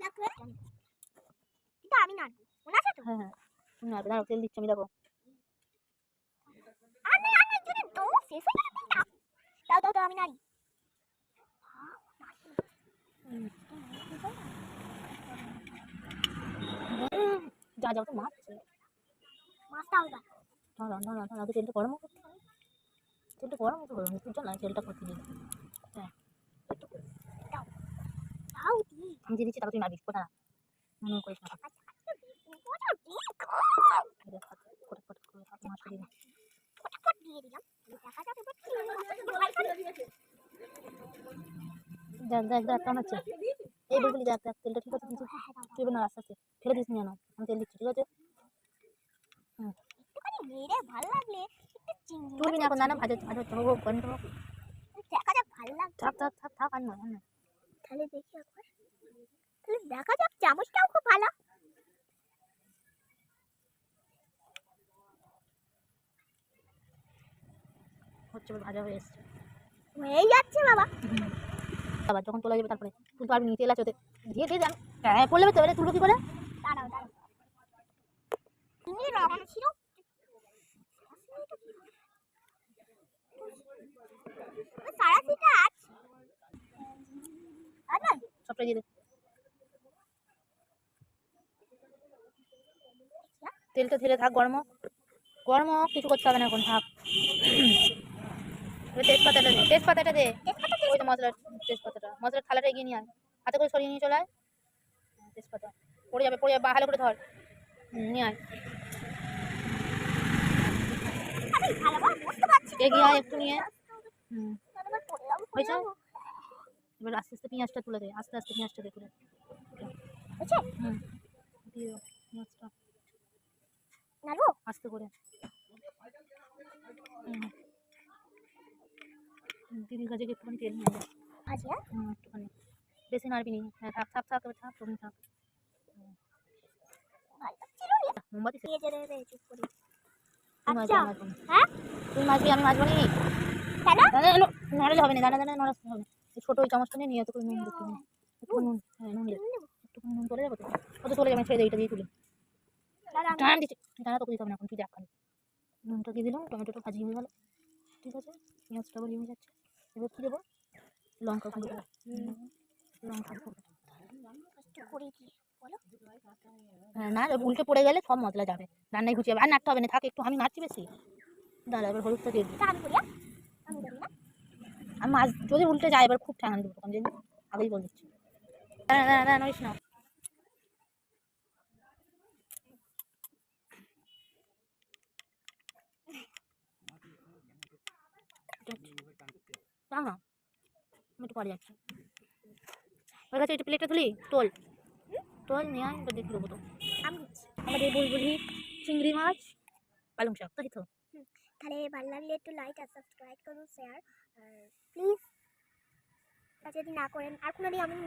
দেখো কিন্তু আমি নাড়বো মনে আছে তো? হ্যাঁ হ্যাঁ তুমি নাড়বে, দাঁড়াও তেল দিচ্ছি আমি, দেখো। আমি যদি তো শেষ হয়ে গেল তেলটা। দাও দাও দাও আমি নাড়ি। যা যাও তো মাছ মাছটা হবে দাঁড়া দাঁড়া দাঁড়া, আগে তেলটা গরম করতে হবে। তেলটা গরম হতে গরম তুলছো না, তেলটা করতে দিই। হ্যাঁ দাও দাও দি আমি দিয়ে দিচ্ছি, তারপর তুমি নাড়বি, কোথা মনে করিস না। মাছটা দিয়ে ফটাফট দিয়ে দিলাম। দেখা যাবে দেখ দেখ দেখ কেমন হচ্ছে, এই বলবি দেখ দেখ তেলটা ঠিক আছে কিন্তু তুই না আস্তে আস্তে ফেলে দিস না, আমি তেল দিচ্ছি, ঠিক আছে। একটুখানি মেরে ভালো লাগলে একটু চিংড়ি তুলবি না এখন, না না ভাজা ভাজা হোক গরম হোক, দেখা যাক ভালো লাগছে। থাক থাক থাক থাক আর নয়। তাহলে দেখি একবার, তাহলে দেখা যাক। চামচটাও খুব ভালো হচ্ছে, ভাজা হয়ে এসছে, হয়ে যাচ্ছে বাবা। আবার যখন তোলা যাবে তারপরে তুলতে পারবি নি, তেল আছে ওতে দিয়ে দিয়ে যান। হ্যাঁ পড়লে তো এবারে তুলবো কি করে? দাঁড়াও দাঁড়াও তুমি রাখা ছিল সারা সিটা আছে আরে সবটাই দিয়ে দে, তেলটা ঢেলে থাক, গরম হোক গরম হোক, কিছু করতে হবে না এখন, থাক। তেজপাতাটা দে, তেজপাতাটা দে, ওই তো মশলার তেজপাতাটা, মশলার থালাটা এগিয়ে নিয়ে আয়, হাতে করে সরিয়ে নিয়ে চলে আয়। তেজপাতা পড়ে যাবে পড়ে যাবে, ভালো করে ধর, নিয়ে আয়, এগিয়ে আয় একটু নিয়ে। হয়েছে, এবার আস্তে আস্তে পেঁয়াজটা তুলে দে, আস্তে আস্তে পেঁয়াজটা দে তুলে, দিয়ে দাও পেঁয়াজটা আস্তে করে। দিদির কাছে একটুখানি তেল নিয়ে যা, একটুখানি, বেশি নাড়বি নি, হ্যাঁ থাক থাক থাক থাক তুমি থাক। মোমবাতি তুই মাছবি আমি মাছবো নি, নড়ালে হবে না, দানা দানা নড়াতে হবে। ছোটো ওই চামচটা নিয়ে নিয়ে এত করে নুন দিতে হবে, একটু নুন, হ্যাঁ নুন দেবে, একটুখানি নুন তোলে যাবো তো, অত চলে যাবে, ছেড়ে দে, এইটা দিয়ে তুলে দাঁড়ান দিচ্ছি, দাঁড়া তোকে দিতে হবে না এখন, তুই দেখ খালি। নুনটা দিয়ে দিলাম, টমেটোটা ভাজি হয়ে গেল, ঠিক আছে, পেঁয়াজটা বলি হয়ে যাচ্ছে, এবার কী দেবো, লঙ্কা গুঁড়ো, লঙ্কা গুঁড়ো, হ্যাঁ না উল্টে পড়ে গেলে সব মশলা যাবে, রান্নায় ঘুচিয়ে যাবে, আর নাড়তে হবে না, থাক একটু, আমি নাড়ছি বেশি, দাঁড়া এবার হলুদটা দিয়ে দিই। আমি মাছ যদি উল্টে যায় এবার খুব ঠ্যাঙান দেবো, তখন জন্য আগেই বলে দিচ্ছি, দাঁড়া দাঁড়া দাঁড়া নড়িস না। দাও না আমি একটু পরে যাচ্ছি, ওর কাছে একটু প্লেটটা তুলি, তোল তোল নিয়ে আয়, এবার দেখে দেবো তো। আমাদের বুলবুলি চিংড়ি মাছ পালং শাক, তাই তো। তাহলে ভালো লাগলে একটু লাইক আর সাবস্ক্রাইব করুন, শেয়ার আর প্লিজ যদি না করেন আর কোনোদিন আমি